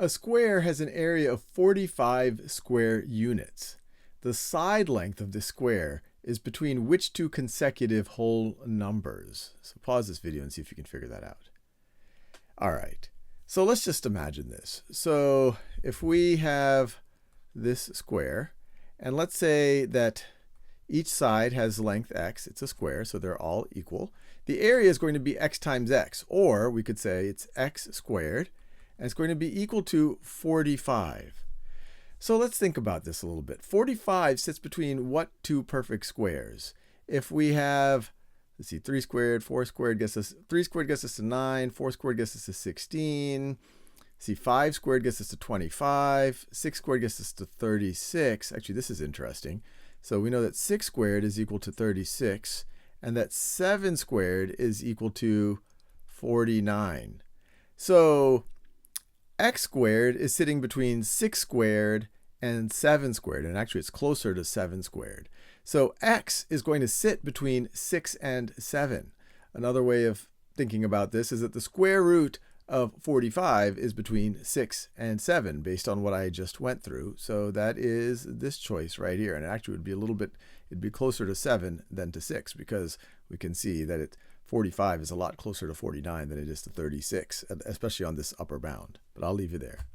A square has an area of 45 square units. The side length of the square is between which two consecutive whole numbers? So pause this video and see if you can figure that out. All right, so let's just imagine this. So if we have this square, and let's say that each side has length x, it's a square, so they're all equal. The area is going to be x times x, or we could say it's x squared, and it's going to be equal to 45. So let's think about this a little bit. 45 sits between what two perfect squares? If we have, let's see, 3 squared, 4 squared gets us, 3 squared gets us to 9, 4 squared gets us to 16. See, 5 squared gets us to 25, 6 squared gets us to 36. Actually, this is interesting. So we know that 6 squared is equal to 36, and that 7 squared is equal to 49. So x squared is sitting between 6 squared and 7 squared, and actually it's closer to 7 squared. So x is going to sit between 6 and 7. Another way of thinking about this is that the square root of 45 is between 6 and 7 based on what I just went through. So that is this choice right here, and it actually would be it'd be closer to 7 than to 6, because we can see that 45 is a lot closer to 49 than it is to 36, especially on this upper bound. But I'll leave you there.